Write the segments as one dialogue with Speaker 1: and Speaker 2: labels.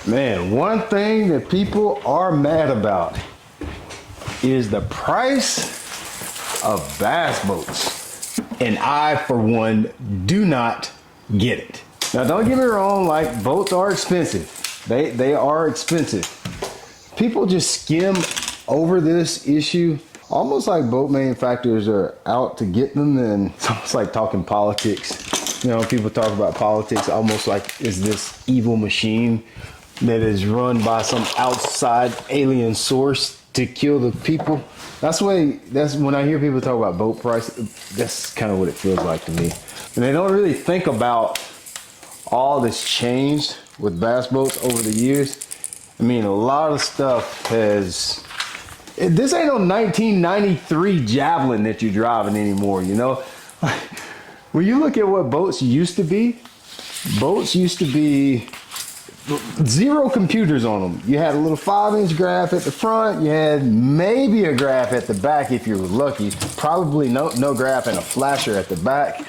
Speaker 1: Man, one thing that people are mad about is the price of bass boats. And I, for one, do not get it. Now, don't get me wrong, like, boats are expensive. They are expensive. People just skim over this issue, almost like boat manufacturers are out to get them, and it's almost like talking politics. You know, people talk about politics almost like is this evil machine that is run by some outside alien source to kill the people. That's when I hear people talk about boat price, that's kind of what it feels like to me. And they don't really think about all that's changed with bass boats over the years. I mean, a lot of stuff has, this ain't no 1993 Javelin that you're driving anymore, you know? When you look at what boats used to be zero computers on them. You had a little 5-inch graph at the front. You had maybe a graph at the back if you were lucky. Probably no graph and a flasher at the back.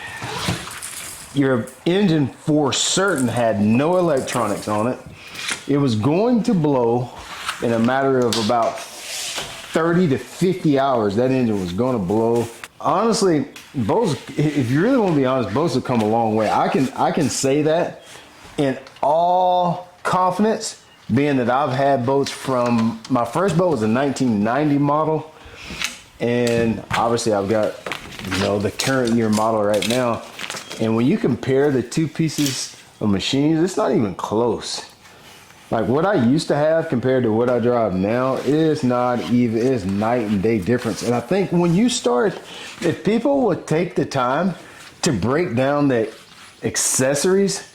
Speaker 1: Your engine for certain had no electronics on it. It was going to blow in a matter of about 30 to 50 hours. That engine was going to blow. Honestly, boats, if you really want to be honest, boats have come a long way. I can say that in all confidence, being that I've had boats from, my first boat was a 1990 model, and obviously I've got, you know, the current year model right now. And when you compare the two pieces of machines, it's not even close. Like what I used to have compared to what I drive now is not even, it's night and day difference. And I think when you start, if people would take the time to break down the accessories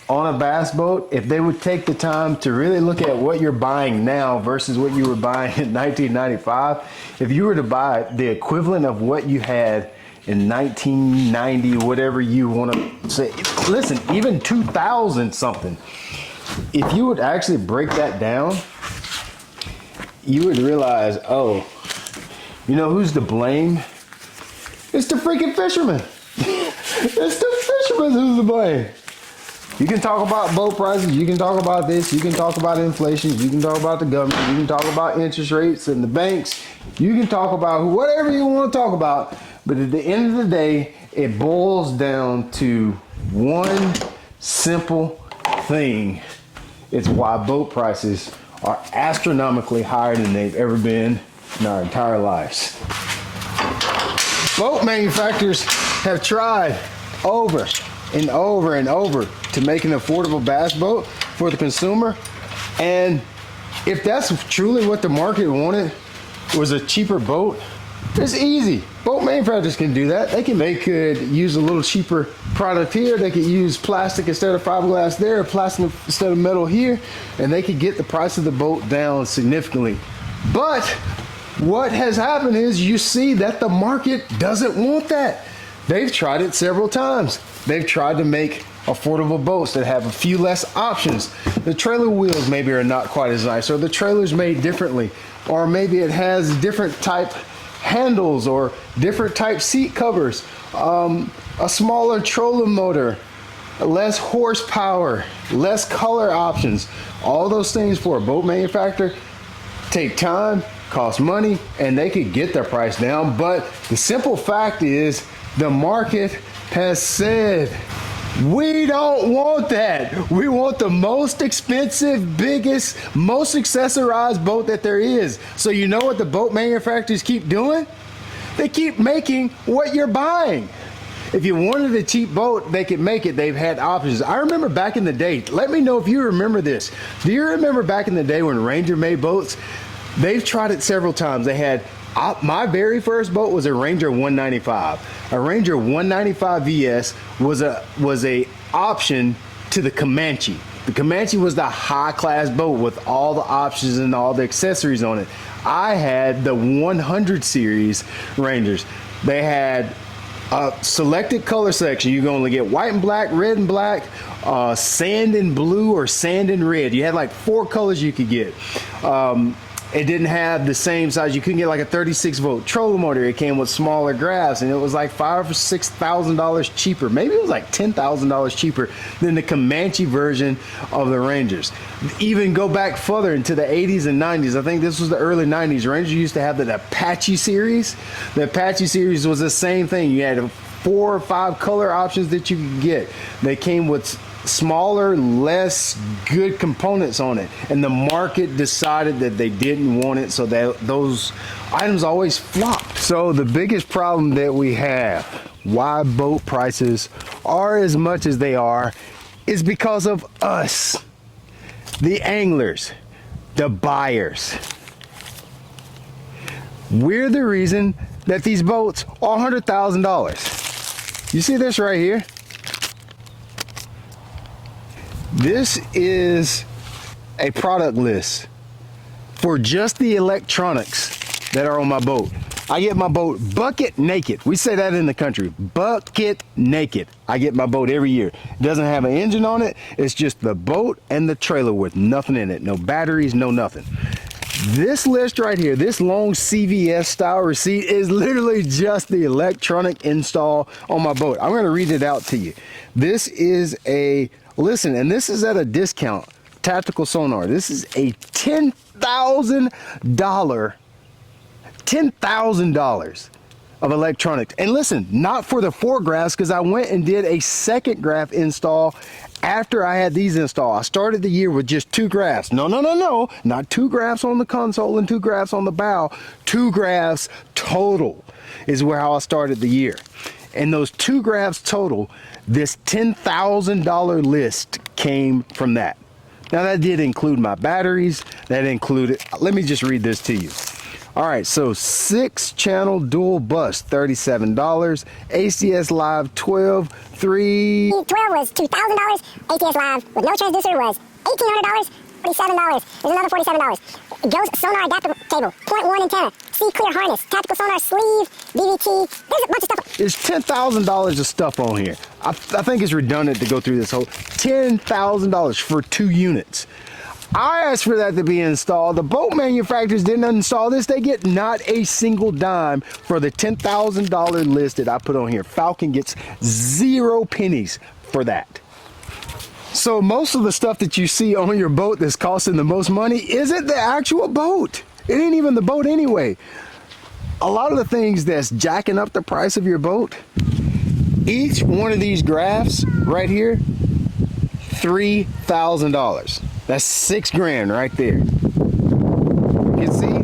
Speaker 1: on a bass boat, if they would take the time to really look at what you're buying now versus what you were buying in 1995, if you were to buy the equivalent of what you had in 1990, whatever you want to say, listen, even 2000 something, if you would actually break that down, you would realize, oh, you know who's to blame? It's the freaking fishermen. It's the fishermen who's to blame. You can talk about boat prices, you can talk about this, you can talk about inflation, you can talk about the government, you can talk about interest rates and the banks, you can talk about whatever you want to talk about, but at the end of the day, it boils down to one simple thing. It's why boat prices are astronomically higher than they've ever been in our entire lives. Boat manufacturers have tried over and over and over to make an affordable bass boat for the consumer. And if that's truly what the market wanted, was a cheaper boat, it's easy. Boat manufacturers can do that. They could use a little cheaper product here. They could use plastic instead of fiberglass there, plastic instead of metal here, and they could get the price of the boat down significantly. But what has happened is you see that the market doesn't want that. They've tried it several times. They've tried to make affordable boats that have a few less options. The trailer wheels maybe are not quite as nice, or the trailer's made differently, or maybe it has different type handles or different type seat covers, a smaller trolling motor, less horsepower, less color options. All those things for a boat manufacturer take time, cost money, and they could get their price down. But the simple fact is the market has said, we don't want that. We want the most expensive, biggest, most accessorized boat that there is. So you know what the boat manufacturers keep doing? They keep making what you're buying. If you wanted a cheap boat, they could make it. They've had options. I remember back in the day, let me know if you remember this. Do you remember back in the day when Ranger made boats? They've tried it several times. They had, my very first boat was a Ranger 195. A Ranger 195 VS was a option to the Comanche. The Comanche was the high class boat with all the options and all the accessories on it. I had the 100 series Rangers. They had a selected color section. You can only get white and black, red and black, sand and blue, or sand and red. You had like 4 colors you could get. It didn't have the same size. You couldn't get like a 36 volt trolling motor. It came with smaller graphs, and it was like $5,000 or $6,000 cheaper. Maybe it was like $10,000 cheaper than the Comanche version of the Rangers. Even go back further into the 80s and 90s. I think this was the early 90s. Rangers used to have the Apache series. The Apache series was the same thing. You had 4 or 5 color options that you could get. They came with smaller, less good components on it, and the market decided that they didn't want it, so that those items always flopped. So the biggest problem that we have, why boat prices are as much as they are, is because of us, the anglers, the buyers. We're the reason that these boats are $100,000. You see this right here? This is a product list for just the electronics that are on my boat. I get my boat bucket naked. We say that in the country, bucket naked. I get my boat every year. It doesn't have an engine on it. It's just the boat and the trailer with nothing in it. No batteries, no nothing. This list right here, this long CVS style receipt is literally just the electronic install on my boat. I'm going to read it out to you. This is a, listen, and this is at a discount, tactical sonar. This is a $10,000 of electronics. And listen, not for the 4 graphs, because I went and did a second graph install after I had these installed. I started the year with just 2 graphs. No, not 2 graphs on the console and 2 graphs on the bow. 2 graphs total is how I started the year. And those 2 graphs total, this $10,000 list came from that. Now that did include my batteries. That included, let me just read this to you. All right, so 6-channel dual bus, $37. ACS Live 12, 3.
Speaker 2: 12 was $2,000. ACS Live with no transducer was $1,800. $47. There's another $47. Ghost sonar adapter cable, 0.1 antenna, C clear harness, tactical sonar sleeve, DVT. There's a bunch of stuff.
Speaker 1: There's $10,000 of stuff on here. I think it's redundant to go through this whole $10,000 for 2 units. I asked for that to be installed. The boat manufacturers didn't install this. They get not a single dime for the $10,000 list that I put on here. Falcon gets 0 pennies for that. So most of the stuff that you see on your boat that's costing the most money isn't the actual boat. It ain't even the boat anyway. A lot of the things that's jacking up the price of your boat, each one of these graphs right here, $3,000. That's $6 grand right there. You can see,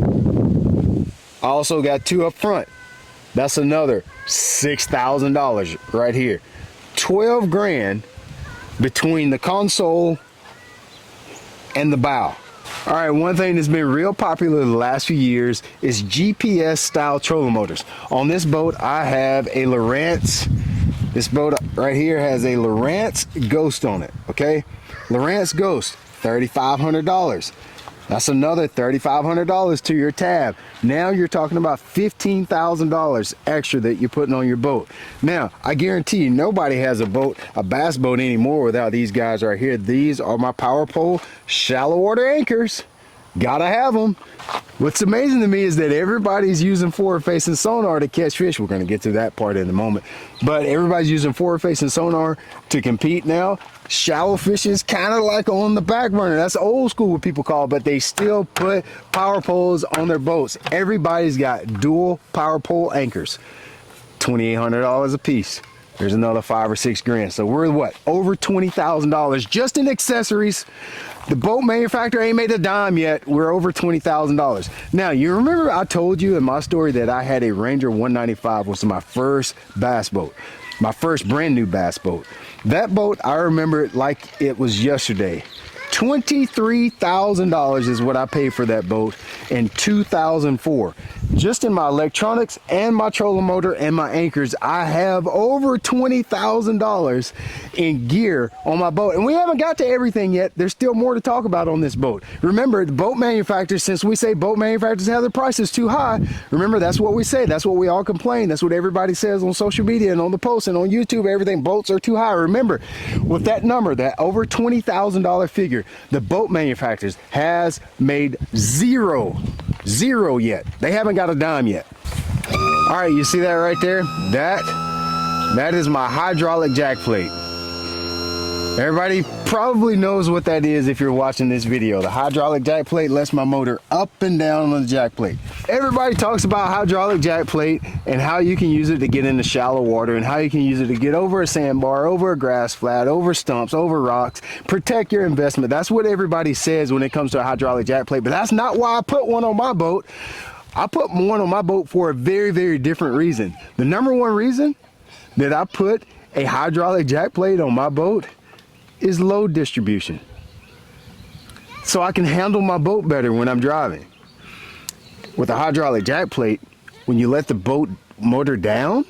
Speaker 1: I also got 2 up front. That's another $6,000 right here. 12 grand between the console and the bow. All right, one thing that's been real popular the last few years is GPS style trolling motors. On this boat, I have a Lowrance. This boat right here has a Lowrance Ghost on it, okay? Lowrance Ghost, $3,500. That's another $3,500 to your tab. Now you're talking about $15,000 extra that you're putting on your boat. Now, I guarantee you nobody has a boat, a bass boat anymore without these guys right here. These are my power pole shallow water anchors. Gotta have them. What's amazing to me is that everybody's using forward-facing sonar to catch fish. We're going to get to that part in a moment. But everybody's using forward-facing sonar to compete now. Shallow fishing is kind of like on the back burner. That's old school what people call it, but they still put power poles on their boats. Everybody's got dual power pole anchors. $2,800 a piece. There's another 5 or 6 grand. So we're what? Over $20,000 just in accessories. The boat manufacturer ain't made a dime yet. We're over $20,000. Now, you remember I told you in my story that I had a Ranger 195, which was my first bass boat. My first brand new bass boat. That boat, I remember it like it was yesterday. $23,000 is what I paid for that boat in 2004. Just in my electronics and my trolling motor and my anchors, I have over $20,000 in gear on my boat. And we haven't got to everything yet. There's still more to talk about on this boat. Remember, the boat manufacturers, since we say boat manufacturers have their prices too high, remember that's what we say. That's what we all complain. That's what everybody says on social media and on the posts and on YouTube. Everything, boats are too high. Remember, with that number, that over $20,000 figure, the boat manufacturers has made 0 Zero yet. They haven't got a dime yet. All right, you see that right there? That is my hydraulic jack plate. Everybody probably knows what that is if you're watching this video. The hydraulic jack plate lets my motor up and down on the jack plate. Everybody talks about hydraulic jack plate and how you can use it to get into shallow water and how you can use it to get over a sandbar, over a grass flat, over stumps, over rocks, protect your investment. That's what everybody says when it comes to a hydraulic jack plate, but that's not why I put one on my boat. I put one on my boat for a very, very different reason. The number one reason that I put a hydraulic jack plate on my boat is load distribution. So I can handle my boat better when I'm driving. With a hydraulic jack plate, when you let the boat motor down,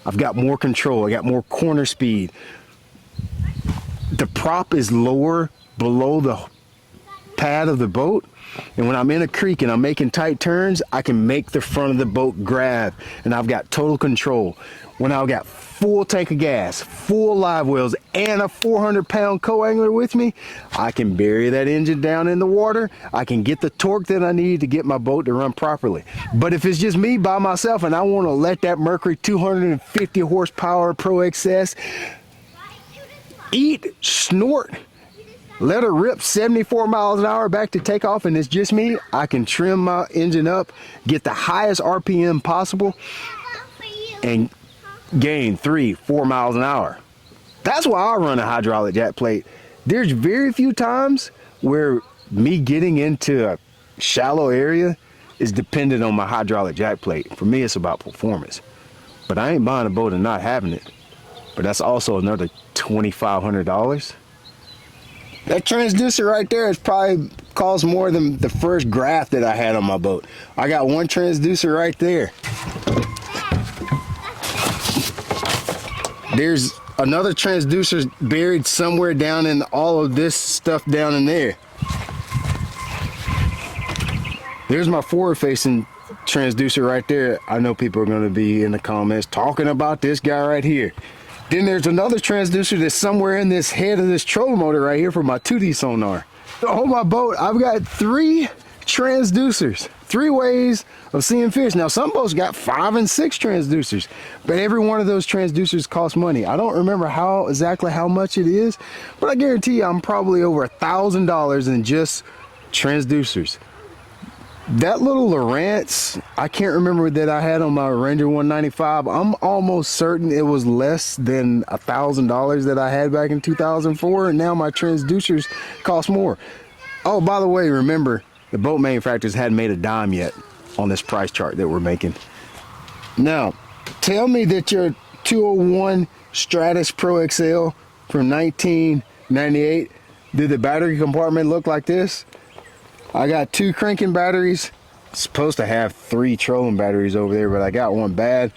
Speaker 1: I've got more control, I got more corner speed. The prop is lower below the pad of the boat, and when I'm in a creek and I'm making tight turns, I can make the front of the boat grab, and I've got total control. When I've got full tank of gas, full live wells, and a 400-pound co-angler with me, I can bury that engine down in the water. I can get the torque that I need to get my boat to run properly. But if it's just me by myself and I want to let that Mercury 250 horsepower Pro XS eat, snort, let her rip 74 miles an hour back to take off, and it's just me, I can trim my engine up, get the highest RPM possible, and gain 3-4 miles an hour. That's why I run a hydraulic jack plate. There's very few times where me getting into a shallow area is dependent on my hydraulic jack plate. For me, it's about performance. But I ain't buying a boat and not having it. But that's also another $2,500. That transducer right there has probably cost more than the first graph that I had on my boat. I got one transducer right there. There's another transducer buried somewhere down in all of this stuff down in there. There's my forward-facing transducer right there. I know people are going to be in the comments talking about this guy right here. Then there's another transducer that's somewhere in this head of this trolling motor right here for my 2D sonar. On my boat, I've got 3 transducers, 3 ways of seeing fish. Now some boats got 5 and 6 transducers, but every one of those transducers costs money. I don't remember exactly how much it is, but I guarantee you I'm probably over $1,000 in just transducers. That little Lowrance, I can't remember that I had on my Ranger 195. I'm almost certain it was less than $1,000 that I had back in 2004, and now my transducers cost more. Oh, by the way, remember, the boat manufacturers hadn't made a dime yet on this price chart that we're making. Now, tell me that your 201 Stratus Pro XL from 1998, did the battery compartment look like this? I got 2 cranking batteries. Supposed to have 3 trolling batteries over there, but I got one bad.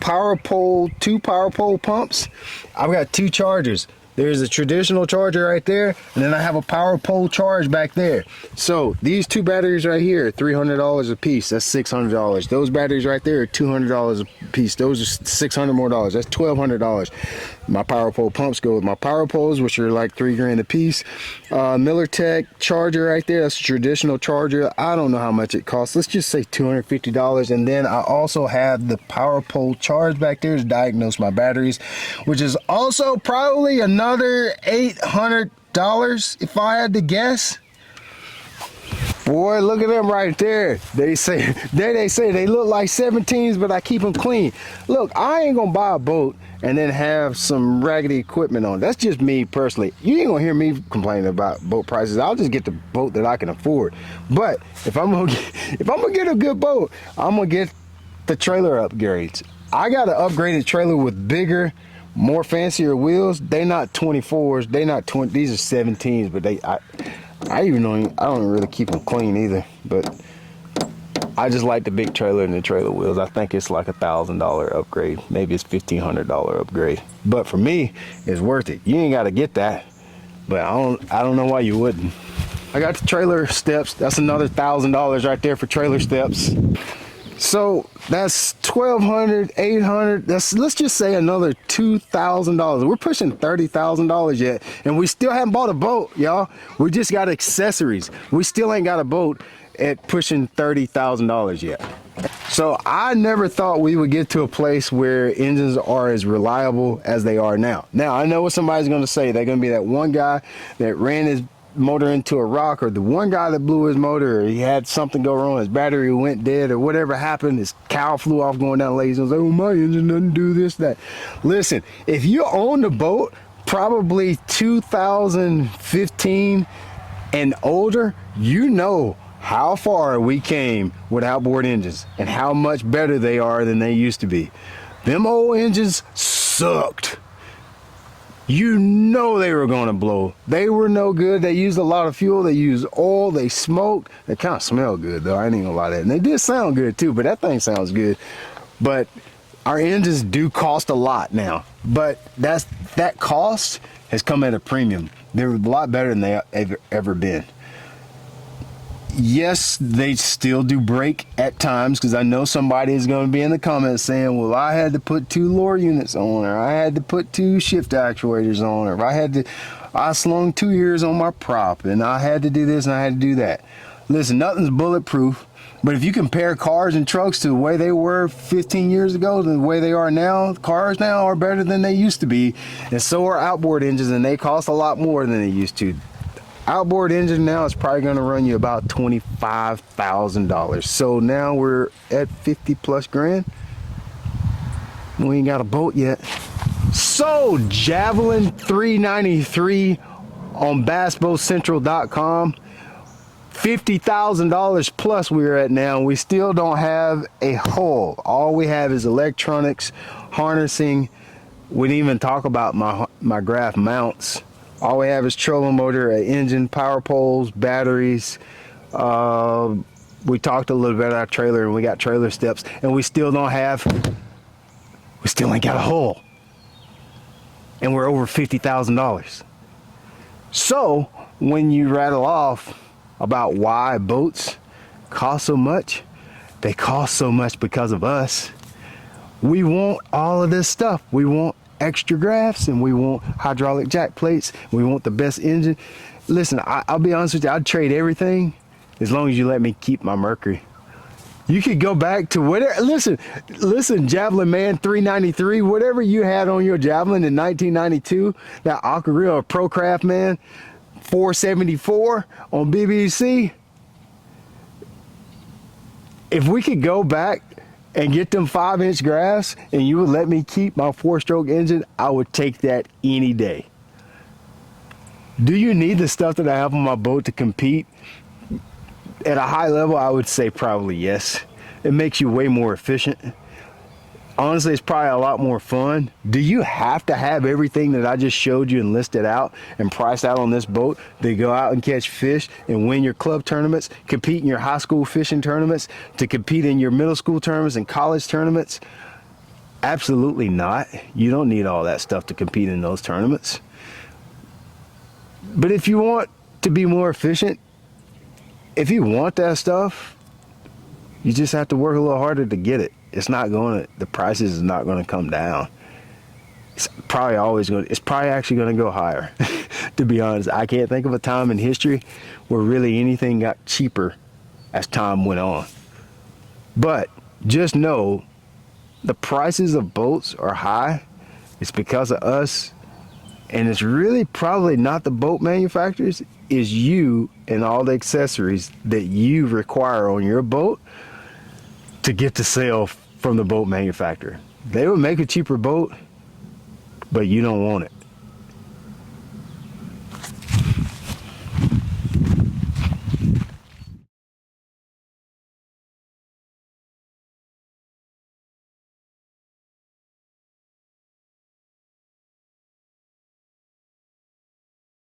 Speaker 1: Power pole, 2 power pole pumps. I've got 2 chargers. There's a traditional charger right there, and then I have a power pole charge back there. So these 2 batteries right here are $300 a piece. That's $600. Those batteries right there are $200 a piece. Those are $600 more. That's $1,200. My power pole pumps go with my power poles, which are like $3 grand a piece. Miller Tech charger right there. That's a traditional charger. I don't know how much it costs. Let's just say $250. And then I also have the power pole charge back there to diagnose my batteries, which is also probably another $800 if I had to guess. Boy, look at them right there. They say they look like 17s, but I keep them clean. Look, I ain't gonna buy a boat and then have some raggedy equipment on. That's just me personally. You ain't gonna hear me complaining about boat prices. I'll just get the boat that I can afford. But if I'm gonna get a good boat, I'm gonna get the trailer upgrades. I got an upgraded trailer with bigger, more fancier wheels. They not 24s. They not 20. These are 17s, but I don't really keep them clean either, but I just like the big trailer and the trailer wheels. I think it's like $1,000 upgrade. Maybe it's $1,500 upgrade. But for me, it's worth it. You ain't got to get that, but I don't know why you wouldn't. I got the trailer steps. That's another $1,000 right there for trailer steps. So that's $1,200, $800. Let's just say another $2,000. We're pushing $30,000 yet, and we still haven't bought a boat, y'all. We just got accessories. We still ain't got a boat at pushing $30,000 yet. So I never thought we would get to a place where engines are as reliable as they are now. Now I know what somebody's going to say. They're going to be that one guy that ran his motor into a rock, or the one guy that blew his motor, or he had something go wrong, his battery went dead, or whatever happened, his cow flew off going down lazy. I was like, oh, my engine doesn't do this, that. Listen, if you own the boat probably 2015 and older, you know how far we came with outboard engines and how much better they are than they used to be. Them old engines sucked. You know they were going to blow. They were no good. They used a lot of fuel. They used oil. They smoked. They kind of smell good, though. I ain't gonna lie to that. And they did sound good, too, but that thing sounds good. But our engines do cost a lot now. But that cost has come at a premium. They're a lot better than they ever been. Yes, they still do break at times, because I know somebody is going to be in the comments saying, well, I had to put 2 lower units on, or I had to put 2 shift actuators on, or I slung 2 ears on my prop, and I had to do this and I had to do that. Listen, nothing's bulletproof, but if you compare cars and trucks to the way they were 15 years ago to the way they are now, cars now are better than they used to be, and so are outboard engines, and they cost a lot more than they used to. Outboard engine now is probably going to run you about $25,000. So now we're at 50 plus grand. We ain't got a boat yet. So Javelin 393 on bassboatcentral.com. $50,000 plus we're at now. We still don't have a hull. All we have is electronics, harnessing. We didn't even talk about my graph mounts. All we have is trolling motor, an engine, power poles, batteries. We talked a little bit about our trailer, and we got trailer steps, and we still ain't got a hull. And we're over $50,000. So when you rattle off about why boats cost so much, they cost so much because of us. We want all of this stuff. We want extra graphs, and we want hydraulic jack plates. We want the best engine. Listen, I'll be honest with you, I'd trade everything as long as you let me keep my Mercury. You could go back to whatever. Listen, Javelin Man 393, whatever you had on your Javelin in 1992, that Aquarilla or Procraft Man 474 on BBC. If we could go back and get them 5-inch graphs, and you would let me keep my 4-stroke engine, I would take that any day. Do you need the stuff that I have on my boat to compete at a high level? I would say probably yes. It makes you way more efficient. Honestly, it's probably a lot more fun. Do you have to have everything that I just showed you and listed out and priced out on this boat to go out and catch fish and win your club tournaments, compete in your high school fishing tournaments, to compete in your middle school tournaments and college tournaments? Absolutely not. You don't need all that stuff to compete in those tournaments. But if you want to be more efficient, if you want that stuff, you just have to work a little harder to get it. The prices is not going to come down. It's probably actually going to go higher. To be honest, I can't think of a time in history where really anything got cheaper as time went on. But just know the prices of boats are high. It's because of us, and it's really probably not the boat manufacturers. It's you and all the accessories that you require on your boat to get the sale from the boat manufacturer. They would make a cheaper boat, but you don't want it.